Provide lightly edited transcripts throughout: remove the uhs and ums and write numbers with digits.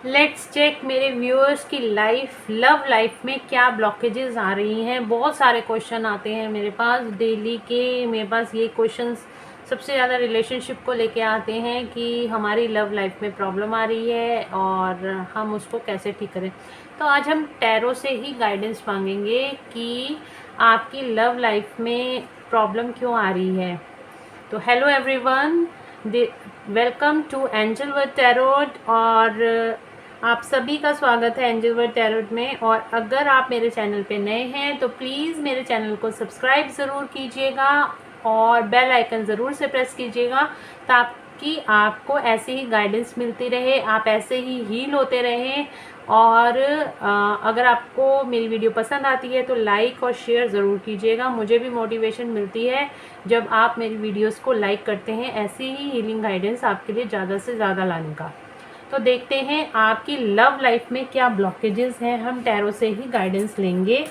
Let's check मेरे viewers की love life में क्या ब्लॉकेजेस आ रही हैं। बहुत सारे क्वेश्चन आते हैं मेरे पास डेली के। मेरे पास ये क्वेश्चंस सबसे ज़्यादा रिलेशनशिप को लेके आते हैं कि हमारी लव लाइफ में प्रॉब्लम आ रही है और हम उसको कैसे ठीक करें। तो आज हम टैरो से ही गाइडेंस मांगेंगे कि आपकी लव लाइफ में प्रॉब्लम क्यों आ रही है। तो hello everyone, welcome to Angel Word Tarot. और आप सभी का स्वागत है एंजल वर्ड टैरोट में। और अगर आप मेरे चैनल पे नए हैं तो प्लीज़ मेरे चैनल को सब्सक्राइब ज़रूर कीजिएगा और बेल आइकन ज़रूर से प्रेस कीजिएगा ताकि आपको ऐसे ही गाइडेंस मिलती रहे, आप ऐसे ही हील होते रहें। और अगर आपको मेरी वीडियो पसंद आती है तो लाइक और शेयर ज़रूर कीजिएगा। मुझे भी मोटिवेशन मिलती है जब आप मेरी वीडियोस को लाइक करते हैं, ऐसी ही हीलिंग गाइडेंस आपके लिए ज़्यादा से ज़्यादा लाने का। तो देखते हैं आपकी लव लाइफ में क्या ब्लॉकेजेस हैं। हम टैरो से ही गाइडेंस लेंगे।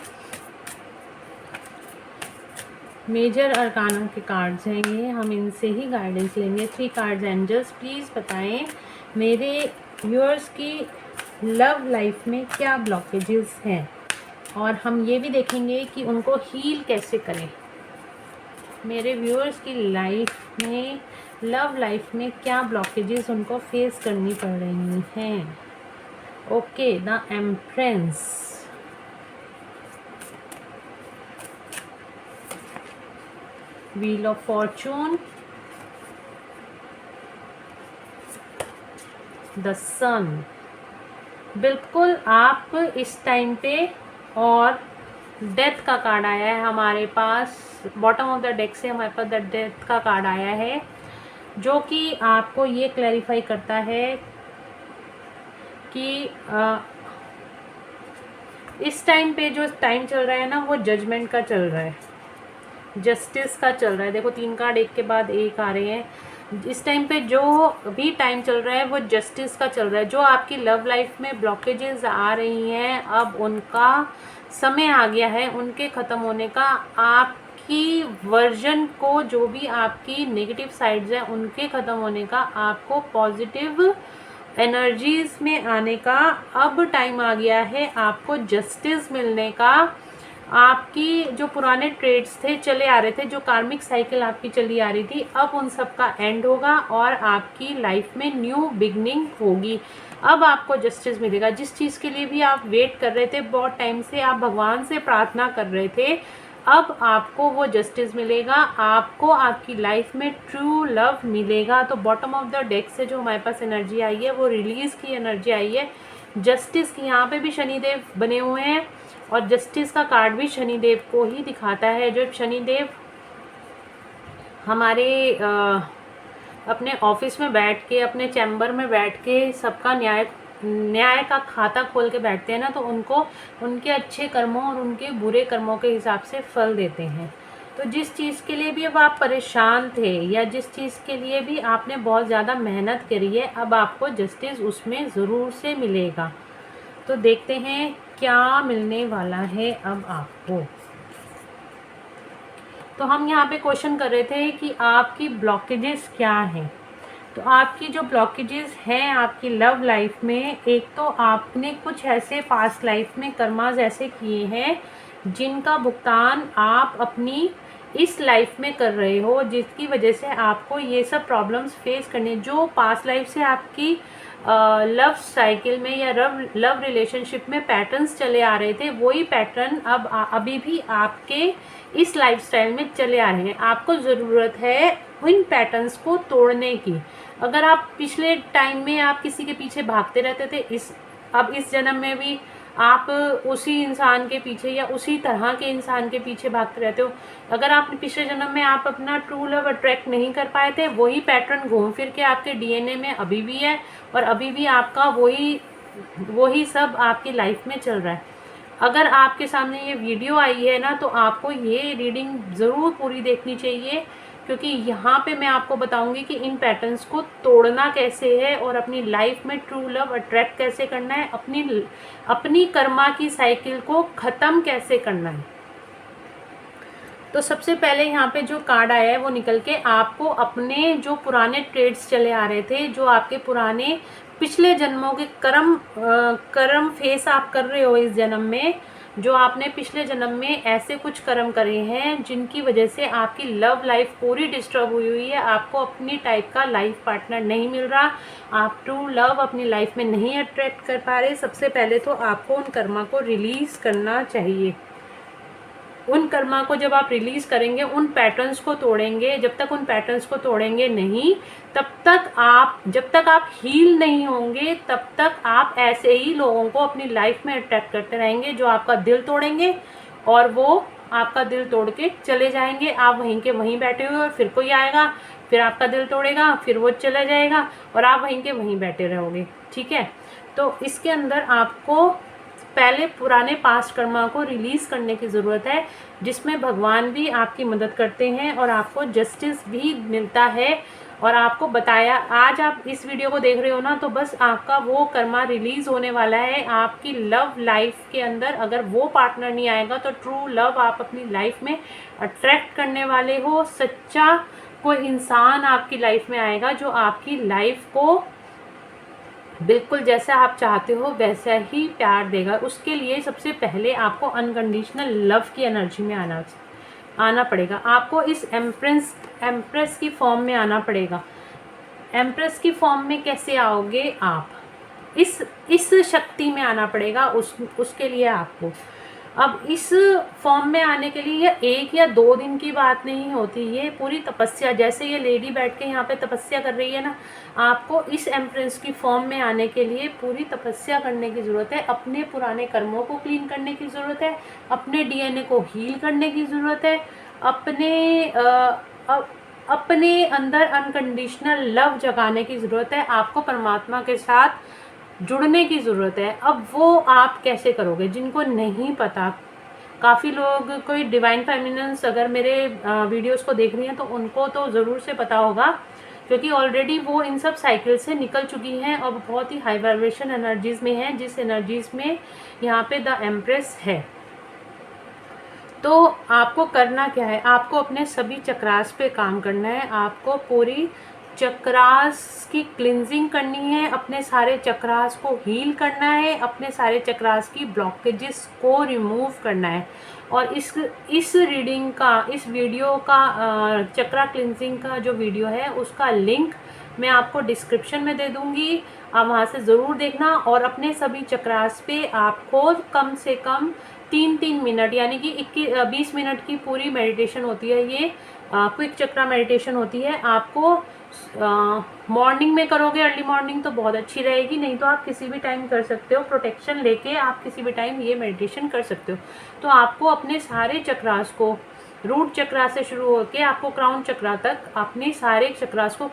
मेजर अरकाना के कार्ड्स हैं ये, हम इनसे ही गाइडेंस लेंगे। 3 कार्ड्स एंजल्स, प्लीज़ बताएं मेरे व्यूअर्स की लव लाइफ में क्या ब्लॉकेजेस हैं और हम ये भी देखेंगे कि उनको हील कैसे करें। मेरे व्यूअर्स की लाइफ में लव लाइफ में क्या ब्लॉकेजेस उनको फेस करनी पड़ रही हैं। Okay, the empress, wheel of fortune, the sun. बिल्कुल आप इस टाइम पे, और डेथ का कार्ड आया है हमारे पास। बॉटम ऑफ द डेक से हमारे पास द डेथ का कार्ड आया है जो कि आपको ये क्लैरिफाई करता है कि इस टाइम पे जो टाइम चल रहा है ना वो जजमेंट का चल रहा है, जस्टिस का चल रहा है। देखो 3 कार्ड एक के बाद एक आ रहे हैं। इस टाइम पे जो भी टाइम चल रहा है वो जस्टिस का चल रहा है। जो आपकी लव लाइफ में ब्लॉकेजेस आ रही हैं अब उनका समय आ गया है उनके ख़त्म होने का। आपकी वर्जन को, जो भी आपकी नेगेटिव साइड्स हैं उनके ख़त्म होने का, आपको पॉजिटिव एनर्जीज में आने का अब टाइम आ गया है। आपको जस्टिस मिलने का। आपकी जो पुराने ट्रेड्स थे चले आ रहे थे, जो कार्मिक साइकिल आपकी चली आ रही थी, अब उन सब का एंड होगा और आपकी लाइफ में न्यू बिगनिंग होगी। अब आपको जस्टिस मिलेगा। जिस चीज़ के लिए भी आप वेट कर रहे थे, बहुत टाइम से आप भगवान से प्रार्थना कर रहे थे, अब आपको वो जस्टिस मिलेगा। आपको आपकी लाइफ में ट्रू लव मिलेगा। तो बॉटम ऑफ द डेक से जो हमारे पास एनर्जी आई है वो रिलीज़ की एनर्जी आई है, जस्टिस की। यहाँ पे भी शनिदेव बने हुए हैं और जस्टिस का कार्ड भी शनिदेव को ही दिखाता है। जो शनिदेव हमारे अपने ऑफिस में बैठ के, अपने चैम्बर में बैठ के सबका न्याय का खाता खोल के बैठते हैं ना, तो उनको उनके अच्छे कर्मों और उनके बुरे कर्मों के हिसाब से फल देते हैं। तो जिस चीज़ के लिए भी अब आप परेशान थे या जिस चीज़ के लिए भी आपने बहुत ज़्यादा मेहनत करी है, अब आपको जस्टिस उसमें ज़रूर से मिलेगा। तो देखते हैं क्या मिलने वाला है अब आपको। तो हम यहाँ पे क्वेश्चन कर रहे थे कि आपकी ब्लॉकेजेस क्या हैं। तो आपकी जो ब्लॉकेजेस हैं आपकी लव लाइफ में, एक तो आपने कुछ ऐसे पास्ट लाइफ में कर्मास ऐसे किए हैं जिनका भुगतान आप अपनी इस लाइफ में कर रहे हो, जिसकी वजह से आपको ये सब प्रॉब्लम्स फेस करने, जो पास्ट लाइफ से आपकी लव साइकिल में या लव रिलेशनशिप में पैटर्न्स चले आ रहे थे, वही पैटर्न अब अभी भी आपके इस लाइफस्टाइल में चले आ रहे हैं। आपको ज़रूरत है इन पैटर्न्स को तोड़ने की। अगर आप पिछले टाइम में आप किसी के पीछे भागते रहते थे, अब इस जन्म में भी आप उसी इंसान के पीछे या उसी तरह के इंसान के पीछे भागते रहते हो। अगर आपने पिछले जन्म में आप अपना ट्रू लव अट्रैक्ट नहीं कर पाए थे, वही पैटर्न घूम फिर के आपके डीएनए में अभी भी है और अभी भी आपका वही सब आपकी लाइफ में चल रहा है। अगर आपके सामने ये वीडियो आई है ना, तो आपको ये रीडिंग ज़रूर पूरी देखनी चाहिए, क्योंकि यहाँ पे मैं आपको बताऊंगी कि इन पैटर्न्स को तोड़ना कैसे है और अपनी लाइफ में ट्रू लव अट्रैक्ट कैसे करना है, अपनी कर्मा की साइकिल को ख़त्म कैसे करना है। तो सबसे पहले यहाँ पे जो कार्ड आया है वो निकल के आपको अपने जो पुराने ट्रेड्स चले आ रहे थे, जो आपके पुराने पिछले जन्मों के कर्म फेस आप कर रहे हो इस जन्म में, जो आपने पिछले जन्म में ऐसे कुछ कर्म करे हैं जिनकी वजह से आपकी लव लाइफ पूरी डिस्टर्ब हुई हुई है, आपको अपनी टाइप का लाइफ पार्टनर नहीं मिल रहा, आप ट्रू लव अपनी लाइफ में नहीं अट्रैक्ट कर पा रहे। सबसे पहले तो आपको उन कर्मा को रिलीज़ करना चाहिए। उन कर्मा को जब आप रिलीज़ करेंगे, उन पैटर्न्स को तोड़ेंगे, जब तक उन पैटर्न्स को तोड़ेंगे नहीं, जब तक आप हील नहीं होंगे, तब तक आप ऐसे ही लोगों को अपनी लाइफ में अट्रैक्ट करते रहेंगे जो आपका दिल तोड़ेंगे, और वो आपका दिल तोड़ के चले जाएंगे। आप वहीं के वहीं बैठे हुए, और फिर कोई आएगा, फिर आपका दिल तोड़ेगा, फिर वो चला जाएगा, और आप वहीं के वहीं बैठे रहोगे। ठीक है, तो इसके अंदर आपको पहले पुराने पास्ट कर्मा को रिलीज़ करने की ज़रूरत है, जिसमें भगवान भी आपकी मदद करते हैं और आपको जस्टिस भी मिलता है। और आपको बताया, आज आप इस वीडियो को देख रहे हो ना, तो बस आपका वो कर्मा रिलीज़ होने वाला है। आपकी लव लाइफ के अंदर अगर वो पार्टनर नहीं आएगा तो ट्रू लव आप अपनी लाइफ में अट्रैक्ट करने वाले हो। सच्चा कोई इंसान आपकी लाइफ में आएगा जो आपकी लाइफ को बिल्कुल जैसा आप चाहते हो वैसा ही प्यार देगा। उसके लिए सबसे पहले आपको अनकंडीशनल लव की एनर्जी में आना पड़ेगा। आपको इस एम्प्रेस की फॉर्म में आना पड़ेगा। एम्प्रेस की फॉर्म में कैसे आओगे आप? इस शक्ति में आना पड़ेगा। उसके लिए आपको अब इस फॉर्म में आने के लिए यह 1 या 2 दिन की बात नहीं होती, ये पूरी तपस्या, जैसे ये लेडी बैठ के यहाँ पे तपस्या कर रही है ना, आपको इस एम्प्रेस की फॉर्म में आने के लिए पूरी तपस्या करने की ज़रूरत है। अपने पुराने कर्मों को क्लीन करने की ज़रूरत है, अपने डीएनए को हील करने की ज़रूरत है, अपने अंदर अनकंडीशनल लव जगाने की ज़रूरत है, आपको परमात्मा के साथ जुड़ने की ज़रूरत है। अब वो आप कैसे करोगे? जिनको नहीं पता, काफ़ी लोग कोई डिवाइन फेमिनिन्स अगर मेरे वीडियोस को देख रही हैं तो उनको तो ज़रूर से पता होगा, क्योंकि ऑलरेडी वो इन सब साइकिल से निकल चुकी हैं और बहुत ही हाई वाइब्रेशन एनर्जीज़ में हैं, जिस एनर्जीज़ में यहाँ पे द एम्प्रेस है। तो आपको करना क्या है? आपको अपने सभी चक्रास पे काम करना है। आपको पूरी चक्रास की क्लिनजिंग करनी है, अपने सारे चक्रास को हील करना है, अपने सारे चक्रास की ब्लॉकेजेस को रिमूव करना है। और इस रीडिंग का, इस वीडियो का, चक्रा क्लिनजिंग का जो वीडियो है उसका लिंक मैं आपको डिस्क्रिप्शन में दे दूँगी, आप वहाँ से ज़रूर देखना। और अपने सभी चक्रास पे आपको कम से कम 3-3 मिनट, यानी कि 20 मिनट की पूरी मेडिटेशन होती है। ये क्विक चक्रा मेडिटेशन होती है। आपको मॉर्निंग में करोगे, अर्ली मॉर्निंग तो बहुत अच्छी रहेगी, नहीं तो आप किसी भी टाइम कर सकते हो। प्रोटेक्शन लेके आप किसी भी टाइम ये मेडिटेशन कर सकते हो। तो आपको अपने सारे चक्रास को, रूट चक्रा से शुरू होकर आपको क्राउन चक्रा तक अपने सारे चक्रास को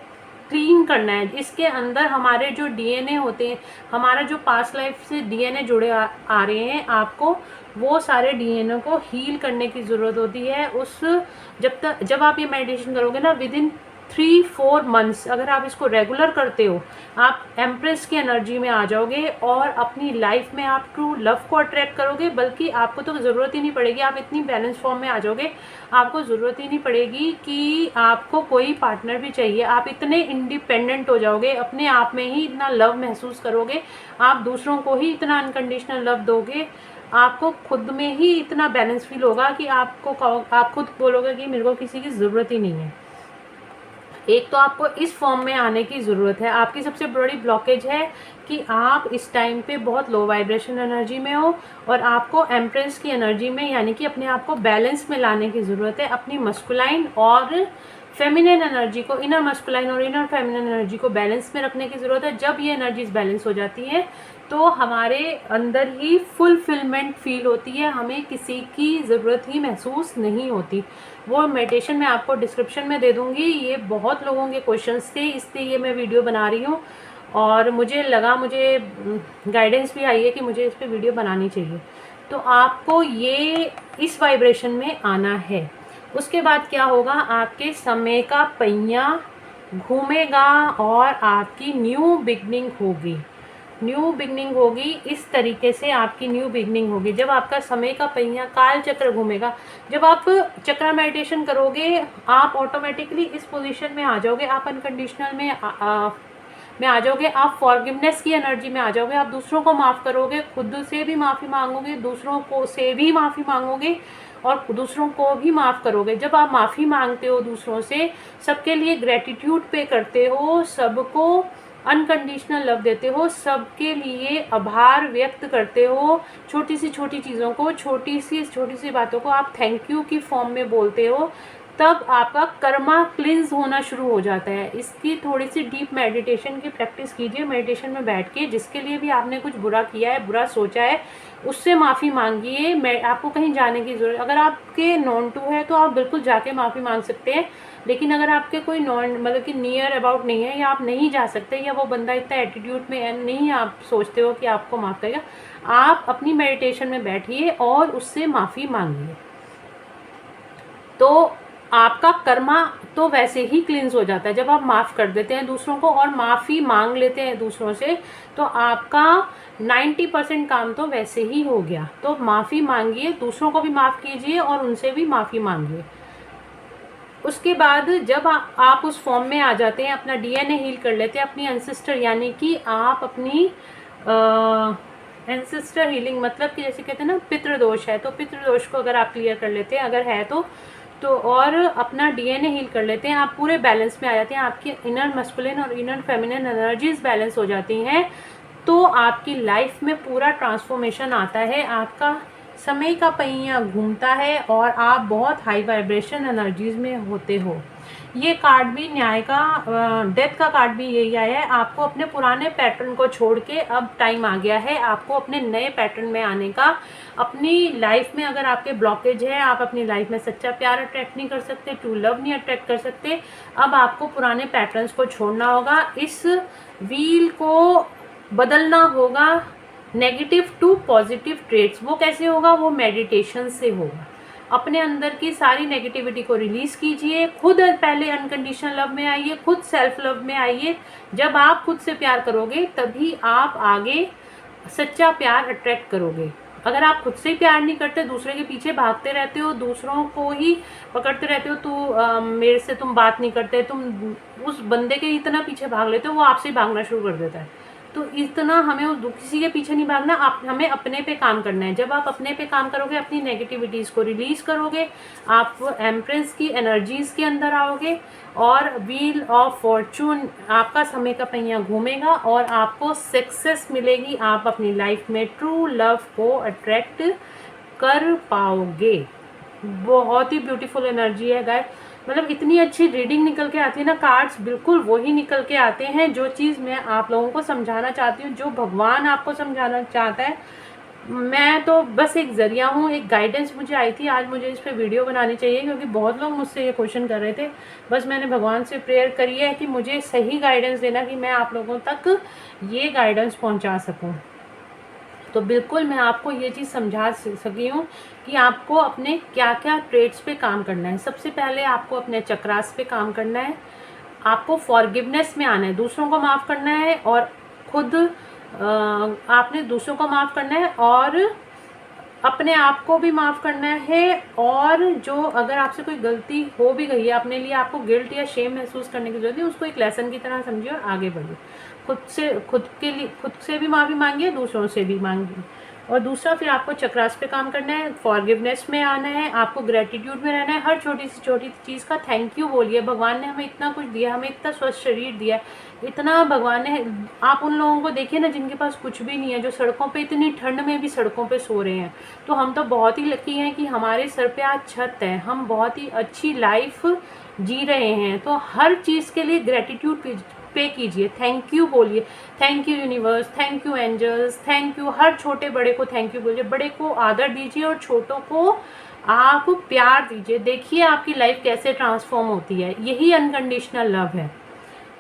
क्लीन करना है। इसके अंदर हमारे जो डीएनए होते हैं, हमारा जो पास्ट लाइफ से डीएनए जुड़े आ रहे हैं, आपको वो सारे डीएनए को हील करने की ज़रूरत होती है। जब आप ये मेडिटेशन करोगे ना, विदिन 3-4 मंथ्स अगर आप इसको रेगुलर करते हो, आप एम्प्रेस की एनर्जी में आ जाओगे और अपनी लाइफ में आप ट्रू लव को अट्रैक्ट करोगे। बल्कि आपको तो ज़रूरत ही नहीं पड़ेगी, आप इतनी बैलेंस फॉर्म में आ जाओगे, आपको ज़रूरत ही नहीं पड़ेगी कि आपको कोई पार्टनर भी चाहिए। आप इतने इंडिपेंडेंट हो जाओगे, अपने आप में ही इतना लव महसूस करोगे, आप दूसरों को ही इतना अनकंडीशनल लव दोगे, आपको खुद में ही इतना बैलेंस फील होगा कि आप खुद बोलोगे कि मेरे को किसी की ज़रूरत ही नहीं है। एक तो आपको इस फॉर्म में आने की ज़रूरत है। आपकी सबसे बड़ी ब्लॉकेज है कि आप इस टाइम पे बहुत लो वाइब्रेशन एनर्जी में हो, और आपको एम्प्रेस की एनर्जी में, यानी कि अपने आप को बैलेंस में लाने की ज़रूरत है। अपनी मस्कुलाइन और फेमिनिन एनर्जी को, इनर मस्कुलाइन और इनर फेमिनिन एनर्जी को बैलेंस में रखने की ज़रूरत है। जब ये एनर्जीज बैलेंस हो जाती हैं तो हमारे अंदर ही फुलफिलमेंट फील होती है, हमें किसी की ज़रूरत ही महसूस नहीं होती। वो मेडिटेशन मैं आपको डिस्क्रिप्शन में दे दूँगी। ये बहुत लोगों के क्वेश्चंस थे, इसलिए ये मैं वीडियो बना रही हूँ, और मुझे गाइडेंस भी आई है कि मुझे इस पर वीडियो बनानी चाहिए। तो आपको ये इस वाइब्रेशन में आना है। उसके बाद क्या होगा, आपके समय का पहिया घूमेगा और आपकी न्यू बिगनिंग होगी। न्यू बिगनिंग होगी। इस तरीके से आपकी न्यू बिगनिंग होगी जब आपका समय का पहिया काल चक्र घूमेगा। जब आप चक्रा मेडिटेशन करोगे आप ऑटोमेटिकली इस पोजीशन में आ जाओगे, आप अनकंडीशनल में आ जाओगे, आप फॉरगिवनेस की एनर्जी में आ जाओगे। आप दूसरों को माफ़ करोगे, खुद से भी माफ़ी मांगोगे, दूसरों को से भी माफ़ी मांगोगे और दूसरों को भी माफ़ करोगे। जब आप माफ़ी मांगते हो दूसरों से, सबके लिए ग्रेटिट्यूड पे करते हो, सबको अनकंडीशनल लव देते हो, सबके लिए आभार व्यक्त करते हो, छोटी सी छोटी चीज़ों को, छोटी सी बातों को आप थैंक यू की फॉर्म में बोलते हो, तब आपका कर्मा क्लिंज होना शुरू हो जाता है। इसकी थोड़ी सी डीप मेडिटेशन की प्रैक्टिस कीजिए। मेडिटेशन में बैठ के जिसके लिए भी आपने कुछ बुरा किया है, बुरा सोचा है, उससे माफ़ी मांगिए। मैं आपको कहीं जाने की ज़रूरत, अगर आपके नॉन टू है तो आप बिल्कुल जाके माफ़ी मांग सकते हैं, लेकिन अगर आपके कोई नॉन मतलब कि नियर अबाउट नहीं है या आप नहीं जा सकते या वो बंदा इतना एटीट्यूड में है, नहीं आप सोचते हो कि आपको माफ़ करेगा, आप अपनी मेडिटेशन में बैठिए और उससे माफ़ी मांगिए। तो आपका कर्मा तो वैसे ही क्लींस हो जाता है जब आप माफ़ कर देते हैं दूसरों को और माफ़ी मांग लेते हैं दूसरों से, तो आपका 90% काम तो वैसे ही हो गया। तो माफ़ी मांगिए, दूसरों को भी माफ़ कीजिए और उनसे भी माफ़ी मांगिए। उसके बाद जब आप उस फॉर्म में आ जाते हैं, अपना डीएनए हील कर लेते हैं, अपनी एंसेस्टर यानी कि आप अपनी एंसेस्टर हीलिंग, मतलब कि जैसे कहते हैं ना पितृदोष है, तो पितृदोष को अगर आप क्लियर कर लेते हैं, अगर है तो और अपना डीएनए हील कर लेते हैं, आप पूरे बैलेंस में आ जाते हैं, आपकी इनर मस्कुलिन और इनर फेमिनिन एनर्जीज बैलेंस हो जाती हैं, तो आपकी लाइफ में पूरा ट्रांसफॉर्मेशन आता है, आपका समय का पहिया घूमता है और आप बहुत हाई वाइब्रेशन एनर्जीज में होते हो। ये कार्ड भी न्याय का, डेथ का कार्ड भी यही आया है। आपको अपने पुराने पैटर्न को छोड़ के अब टाइम आ गया है आपको अपने नए पैटर्न में आने का। अपनी लाइफ में अगर आपके ब्लॉकेज है, आप अपनी लाइफ में सच्चा प्यार अट्रैक्ट नहीं कर सकते, ट्रू लव नहीं अट्रैक्ट कर सकते, अब आपको पुराने पैटर्न्स को छोड़ना होगा, इस व्हील को बदलना होगा नेगेटिव टू पॉजिटिव ट्रेट्स। वो कैसे होगा? वो मेडिटेशन से होगा। अपने अंदर की सारी नेगेटिविटी को रिलीज कीजिए, खुद पहले अनकंडीशनल लव में आइए, खुद सेल्फ लव में आइए। जब आप खुद से प्यार करोगे तभी आप आगे सच्चा प्यार अट्रैक्ट करोगे। अगर आप खुद से प्यार नहीं करते, दूसरे के पीछे भागते रहते हो, दूसरों को ही पकड़ते रहते हो, तो मेरे से तुम बात नहीं करते, तुम उस बंदे के इतना पीछे भाग लेते हो, वो आपसे भागना शुरू कर देता है। तो इतना हमें उस किसी के पीछे नहीं भागना, हमें अपने पे काम करना है। जब आप अपने पे काम करोगे, अपनी नेगेटिविटीज़ को रिलीज करोगे, आप एम्प्रेस की एनर्जीज़ के अंदर आओगे और व्हील ऑफ फॉर्चून, आपका समय का पहिया घूमेगा और आपको सक्सेस मिलेगी। आप अपनी लाइफ में ट्रू लव को अट्रैक्ट कर पाओगे। बहुत ही ब्यूटीफुल एनर्जी है गाइस, मतलब इतनी अच्छी रीडिंग निकल के आती है ना, कार्ड्स बिल्कुल वही निकल के आते हैं जो चीज़ मैं आप लोगों को समझाना चाहती हूँ, जो भगवान आपको समझाना चाहता है। मैं तो बस एक ज़रिया हूँ, एक गाइडेंस मुझे आई थी, आज मुझे इस पर वीडियो बनानी चाहिए क्योंकि बहुत लोग मुझसे ये क्वेश्चन कर रहे थे। बस मैंने भगवान से प्रेयर करी है कि मुझे सही गाइडेंस देना, कि मैं आप लोगों तक ये गाइडेंस पहुँचा सकूँ। तो बिल्कुल मैं आपको ये चीज़ समझा सकी हूँ कि आपको अपने क्या क्या ट्रेड्स पे काम करना है। सबसे पहले आपको अपने चक्रास पे काम करना है, आपको फॉरगिवनेस में आना है, दूसरों को माफ़ करना है और खुद आपने दूसरों को माफ़ करना है और अपने आप को भी माफ़ करना है। और जो अगर आपसे कोई गलती हो भी गई है, अपने लिए आपको गिल्ट या शेम महसूस करने की जरूरत है, उसको एक लेसन की तरह समझिए और आगे बढ़िए। खुद से भी माफ़ी मांगिए, दूसरों से भी मांगिए। और दूसरा, फिर आपको चक्रास पे काम करना है, फॉरगिवनेस में आना है, आपको ग्रेटिट्यूड में रहना है। हर छोटी सी छोटी चीज़ का थैंक यू बोलिए। भगवान ने हमें इतना कुछ दिया, हमें इतना स्वस्थ शरीर दिया, इतना भगवान ने। आप उन लोगों को देखिए ना जिनके पास कुछ भी नहीं है, जो सड़कों पे इतनी ठंड में भी सड़कों पे सो रहे हैं। तो हम तो बहुत ही लकी हैं कि हमारे सर पे आज छत है, हम बहुत ही अच्छी लाइफ जी रहे हैं। तो हर चीज़ के लिए ग्रेटिट्यूड पे कीजिए, थैंक यू बोलिए, thank you universe, thank you angels, thank you. हर छोटे बड़े को थैंक यू बोलिए, बड़े को आदर दीजिए और छोटों को आप प्यार दीजिए। देखिए आपकी लाइफ कैसे ट्रांसफॉर्म होती है, यही अनकंडीशनल लव है।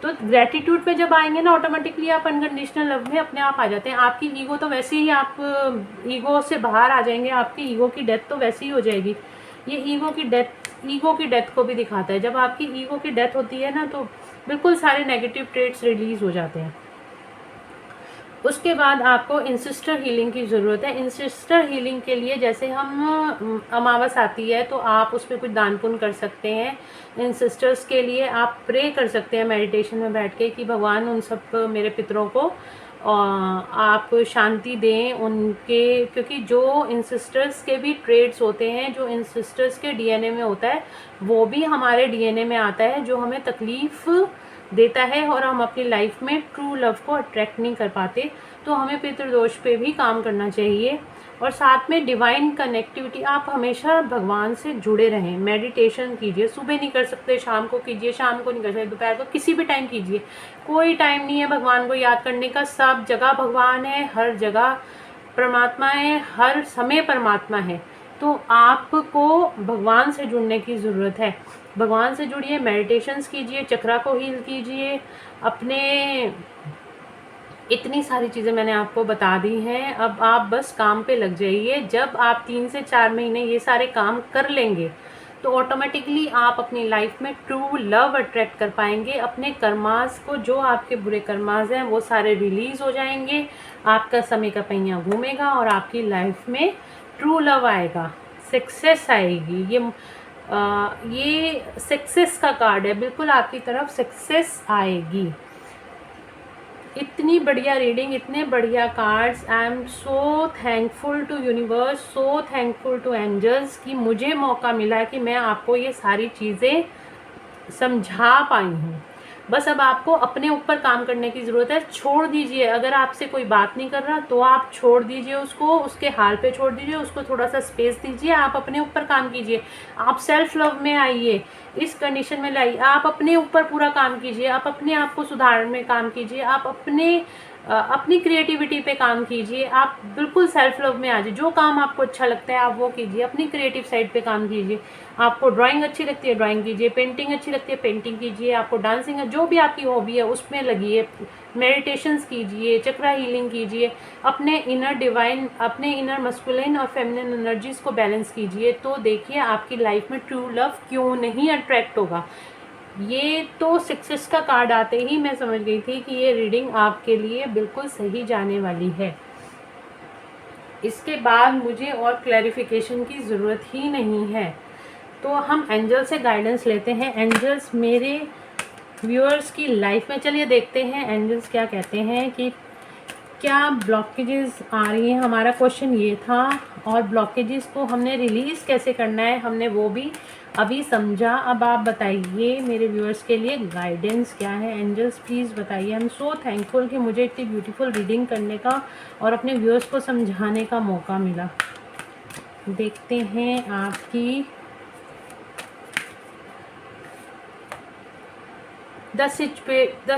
तो ग्रेटिट्यूड पे जब आएंगे ना, ऑटोमेटिकली आप अनकंडीशनल लव में अपने आप आ जाते हैं। आपकी ईगो तो वैसे ही, आप ईगो से बाहर आ जाएंगे, आपकी ईगो की डेथ तो वैसे ही हो जाएगी। ये ईगो की डेथ को भी दिखाता है। जब आपकी ईगो की डेथ होती है ना, तो बिल्कुल सारे नेगेटिव ट्रेट्स रिलीज हो जाते हैं। उसके बाद आपको इंसिस्टर हीलिंग की ज़रूरत है। इंसिस्टर हीलिंग के लिए जैसे हम अमावस आती है तो आप उसमें कुछ दान पुण्य कर सकते हैं। इंसिस्टर्स के लिए आप प्रे कर सकते हैं मेडिटेशन में बैठ के कि भगवान उन सब मेरे पितरों को आप शांति दें उनके, क्योंकि जो इंसिस्टर्स के भी ट्रेड्स होते हैं, जो इंसिस्टर्स के डीएनए में होता है वो भी हमारे डीएनए में आता है, जो हमें तकलीफ़ देता है और हम अपनी लाइफ में ट्रू लव को अट्रैक्ट नहीं कर पाते। तो हमें पितृदोष पे भी काम करना चाहिए। और साथ में डिवाइन कनेक्टिविटी, आप हमेशा भगवान से जुड़े रहें, मेडिटेशन कीजिए। सुबह नहीं कर सकते शाम को कीजिए, शाम को नहीं कर सकते दोपहर को, किसी भी टाइम कीजिए। कोई टाइम नहीं है भगवान को याद करने का, सब जगह भगवान है, हर जगह परमात्मा है, हर समय परमात्मा है। तो आपको भगवान से जुड़ने की ज़रूरत है। भगवान से जुड़िए, मेडिटेशंस कीजिए, चक्रा को हील कीजिए, अपने इतनी सारी चीज़ें मैंने आपको बता दी हैं। अब आप बस काम पे लग जाइए। जब आप 3 से 4 महीने ये सारे काम कर लेंगे तो ऑटोमेटिकली आप अपनी लाइफ में ट्रू लव अट्रैक्ट कर पाएंगे। अपने कर्मास को, जो आपके बुरे कर्मास हैं वो सारे रिलीज़ हो जाएंगे, आपका समय का पहिया घूमेगा और आपकी लाइफ में ट्रू लव आएगा, सक्सेस आएगी। ये सक्सेस का कार्ड है, बिल्कुल आपकी तरफ सक्सेस आएगी। इतनी बढ़िया रीडिंग, इतने बढ़िया cards. I am so thankful to universe, so thankful to angels कि मुझे मौका मिला कि मैं आपको ये सारी चीज़ें समझा पाई हूँ। बस अब आपको अपने ऊपर काम करने की ज़रूरत है। छोड़ दीजिए, अगर आपसे कोई बात नहीं कर रहा तो आप छोड़ दीजिए उसको, उसके हाल पे छोड़ दीजिए, उसको थोड़ा सा स्पेस दीजिए। आप अपने ऊपर काम कीजिए, आप सेल्फ लव में आइए, इस कंडीशन में लाइए, आप अपने ऊपर पूरा काम कीजिए, आप अपने आप को सुधारने में काम कीजिए, आप अपनी क्रिएटिविटी पे काम कीजिए, आप बिल्कुल सेल्फ लव में आ जाइए। जो काम आपको अच्छा लगता है आप वो कीजिए, अपनी क्रिएटिव साइड पे काम कीजिए। आपको ड्राइंग अच्छी लगती है ड्राइंग कीजिए, पेंटिंग अच्छी लगती है पेंटिंग कीजिए, आपको डांसिंग है, जो भी आपकी हॉबी है उसमें लगिए, मेडिटेशंस कीजिए, चक्रा हीलिंग कीजिए, अपने इनर डिवाइन, अपने इनर मस्कुलिन और फेमिनिन एनर्जीज़ को बैलेंस कीजिए। तो देखिए आपकी लाइफ में ट्रू लव क्यों नहीं अट्रैक्ट होगा। ये तो सक्सेस का कार्ड आते ही मैं समझ गई थी कि ये रीडिंग आपके लिए बिल्कुल सही जाने वाली है। इसके बाद मुझे और क्लैरिफिकेशन की ज़रूरत ही नहीं है। तो हम एंजल से गाइडेंस लेते हैं। एंजल्स मेरे व्यूअर्स की लाइफ में, चलिए देखते हैं एंजल्स क्या कहते हैं कि क्या ब्लॉकेजेस आ रही हैं। हमारा क्वेश्चन ये था, और ब्लॉकेजेस को हमने रिलीज़ कैसे करना है हमने वो भी अभी समझा। अब आप बताइए मेरे व्यूअर्स के लिए गाइडेंस क्या है। एंजल्स प्लीज़ बताइए। आई एम सो थैंकफुल कि मुझे इतनी ब्यूटीफुल रीडिंग करने का और अपने व्यूअर्स को समझाने का मौका मिला। देखते हैं आपकी द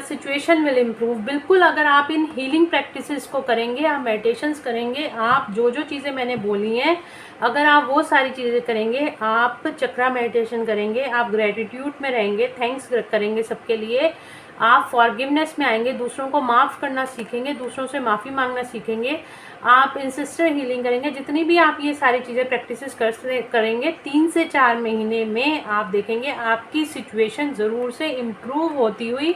सिचुएशन विल इम्प्रूव। बिल्कुल, अगर आप इन हीलिंग प्रैक्टिसेस को करेंगे, आप मेडिटेशंस करेंगे, आप जो जो चीज़ें मैंने बोली हैं अगर आप वो सारी चीज़ें करेंगे, आप चक्रा मेडिटेशन करेंगे, आप ग्रेटिट्यूड में रहेंगे, थैंक्स करेंगे सबके लिए, आप फॉरगिवनेस में आएंगे, दूसरों को माफ़ करना सीखेंगे, दूसरों से माफ़ी मांगना सीखेंगे, आप इंसिस्टर हीलिंग करेंगे, जितनी भी आप ये सारी चीज़ें प्रैक्टिसेस करेंगे 3 से 4 महीने में आप देखेंगे आपकी सिचुएशन ज़रूर से इम्प्रूव होती हुई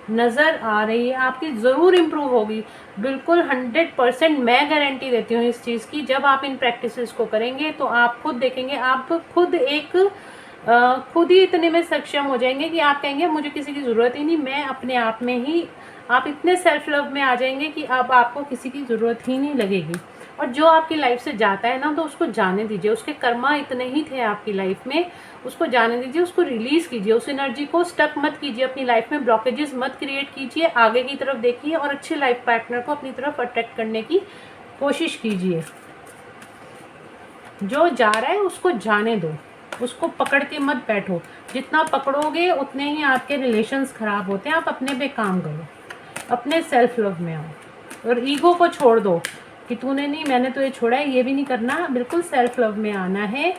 नज़र आ रही है। आपकी ज़रूर इम्प्रूव होगी, बिल्कुल 100% मैं गारंटी देती हूँ इस चीज़ की। जब आप इन प्रैक्टिसेस को करेंगे तो आप खुद देखेंगे, आप खुद ही इतने में सक्षम हो जाएंगे कि आप कहेंगे मुझे किसी की ज़रूरत ही नहीं, मैं अपने आप में ही, आप इतने सेल्फ लव में आ जाएंगे कि अब आपको किसी की ज़रूरत ही नहीं लगेगी। और जो आपकी लाइफ से जाता है ना तो उसको जाने दीजिए, उसके कर्मा इतने ही थे आपकी लाइफ में, उसको जाने दीजिए, उसको रिलीज़ कीजिए, उस एनर्जी को स्टक मत कीजिए अपनी लाइफ में, ब्लॉकेजेस मत क्रिएट कीजिए, आगे की तरफ देखिए और अच्छे लाइफ पार्टनर को अपनी तरफ अट्रैक्ट करने की कोशिश कीजिए। जो जा रहा है उसको जाने दो, उसको पकड़ के मत बैठो, जितना पकड़ोगे उतने ही आपके रिलेशंस ख़राब होते हैं। आप अपने पे काम करो, अपने सेल्फ लव में आओ और ईगो को छोड़ दो कि तूने नहीं मैंने तो ये छोड़ा है, ये भी नहीं करना। बिल्कुल सेल्फ लव में आना है।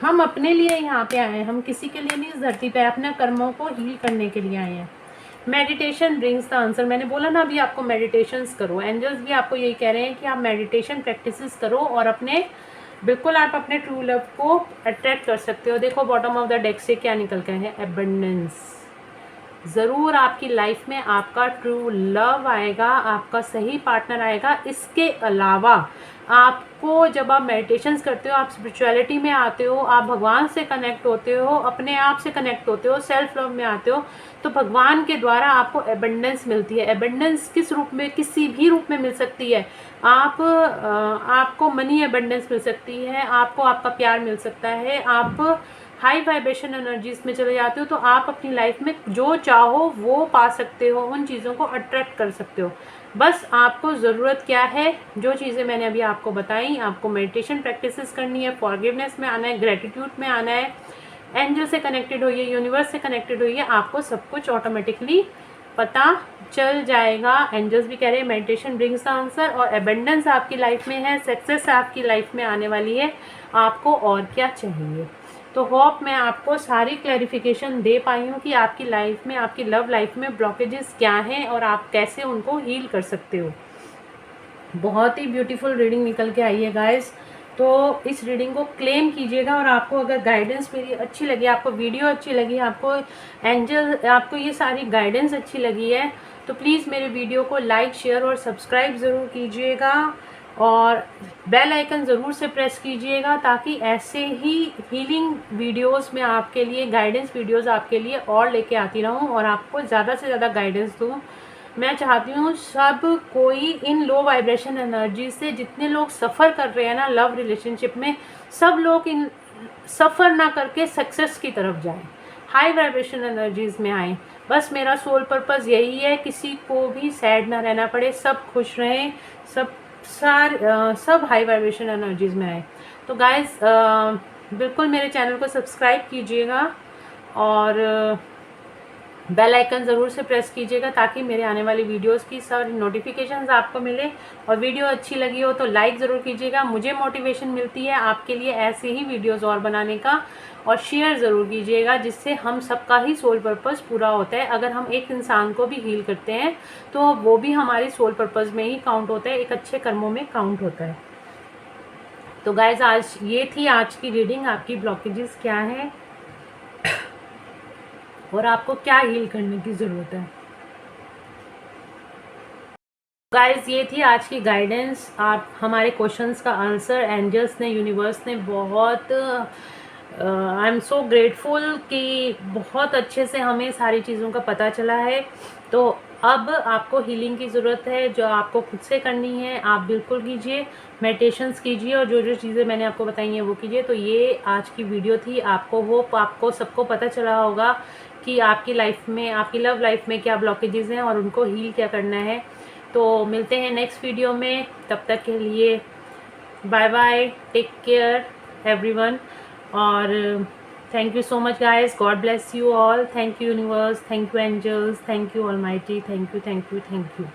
हम अपने लिए यहाँ पे आए हैं, हम किसी के लिए नहीं इस धरती पे, अपने कर्मों को हील करने के लिए आए हैं। मेडिटेशन ब्रिंग्स द आंसर, मैंने बोला ना अभी आपको मेडिटेशंस करो। एंजल्स भी आपको यही कह रहे हैं कि आप मेडिटेशन प्रैक्टिसेस करो और बिल्कुल आप अपने ट्रू लव को अट्रैक्ट कर सकते हो। देखो बॉटम ऑफ द डेक से क्या निकल के है, एबंडेंस, ज़रूर आपकी लाइफ में आपका ट्रू लव आएगा, आपका सही पार्टनर आएगा। इसके अलावा आपको जब आप मेडिटेशंस करते हो, आप स्पिरिचुअलिटी में आते हो, आप भगवान से कनेक्ट होते हो, अपने आप से कनेक्ट होते हो, सेल्फ लव में आते हो, तो भगवान के द्वारा आपको एबंडेंस मिलती है। एबंडेंस किस रूप में, किसी भी रूप में मिल सकती है। आपको मनी एबंडेंस मिल सकती है, आपको आपका प्यार मिल सकता है, आप हाई वाइब्रेशन एनर्जीज में चले जाते हो, तो आप अपनी लाइफ में जो चाहो वो पा सकते हो, उन चीज़ों को अट्रैक्ट कर सकते हो। बस आपको ज़रूरत क्या है, जो चीज़ें मैंने अभी आपको बताई, आपको मेडिटेशन प्रैक्टिसेस करनी है, फॉरगिवनेस में आना है, ग्रेटिट्यूड में आना है, एंजल से कनेक्टेड होइए, यूनिवर्स से कनेक्टेड होइए, आपको सब कुछ ऑटोमेटिकली पता चल जाएगा। एंजल्स भी कह रहे हैं मेडिटेशन ब्रिंग्स द आंसर, और एबंडेंस आपकी लाइफ में है, सक्सेस आपकी लाइफ में आने वाली है, आपको और क्या चाहिए। तो होप मैं आपको सारी क्लैरिफिकेशन दे पाई हूँ कि आपकी लाइफ में, आपकी लव लाइफ में ब्लॉकेजेस क्या हैं और आप कैसे उनको हील कर सकते हो। बहुत ही ब्यूटीफुल रीडिंग निकल के आई है गाइस। तो इस रीडिंग को क्लेम कीजिएगा, और आपको अगर गाइडेंस मेरी अच्छी लगी, आपको वीडियो अच्छी लगी, आपको आपको ये सारी गाइडेंस अच्छी लगी है, तो प्लीज़ मेरे वीडियो को लाइक, शेयर और सब्सक्राइब ज़रूर कीजिएगा, और बेल आइकन ज़रूर से प्रेस कीजिएगा, ताकि ऐसे ही हीलिंग वीडियोस में आपके लिए, गाइडेंस वीडियोस आपके लिए और लेके आती रहूं, और आपको ज़्यादा से ज़्यादा गाइडेंस दूं। मैं चाहती हूँ सब कोई इन लो वाइब्रेशन एनर्जी से, जितने लोग सफ़र कर रहे हैं ना लव रिलेशनशिप में, सब लोग इन सफ़र ना करके सक्सेस की तरफ जाएं, हाई वाइब्रेशन एनर्जीज़ में आएँ। बस मेरा सोल पर्पज़ यही है, किसी को भी सैड ना रहना पड़े, सब खुश रहें, सब हाई वाइब्रेशन एनर्जीज़ में आए। तो गाइज़ बिल्कुल मेरे चैनल को सब्सक्राइब कीजिएगा, और बेल आइकन ज़रूर से प्रेस कीजिएगा, ताकि मेरे आने वाली वीडियोस की सारी नोटिफिकेशंस आपको मिले। और वीडियो अच्छी लगी हो तो लाइक ज़रूर कीजिएगा, मुझे मोटिवेशन मिलती है आपके लिए ऐसे ही वीडियोस और बनाने का। और शेयर ज़रूर कीजिएगा, जिससे हम सबका ही सोल पर्पज़ पूरा होता है। अगर हम एक इंसान को भी हील करते हैं तो वो भी हमारी सोल पर्पज़ में ही काउंट होता है, एक अच्छे कर्मों में काउंट होता है। तो गाइज आज ये थी आज की रीडिंग, आपकी ब्लॉकेजेस क्या हैं और आपको क्या हील करने की ज़रूरत है। गाइस ये थी आज की गाइडेंस, आप हमारे क्वेश्चंस का आंसर एंजल्स ने, यूनिवर्स ने बहुत आई एम सो ग्रेटफुल कि बहुत अच्छे से हमें सारी चीज़ों का पता चला है। तो अब आपको हीलिंग की ज़रूरत है, जो आपको खुद से करनी है आप बिल्कुल कीजिए, मेडिटेशंस कीजिए, और जो जो चीज़ें मैंने आपको बताई हैं वो कीजिए। तो ये आज की वीडियो थी, आपको होप आपको सबको पता चला होगा कि आपकी लाइफ में, आपकी लव लाइफ में क्या ब्लॉकेजेस हैं और उनको हील क्या करना है। तो मिलते हैं नेक्स्ट वीडियो में, तब तक के लिए bye bye, take care everyone, और thank you so much guys, God bless you all, thank you universe, thank you angels, thank you almighty, thank you, thank you, thank you.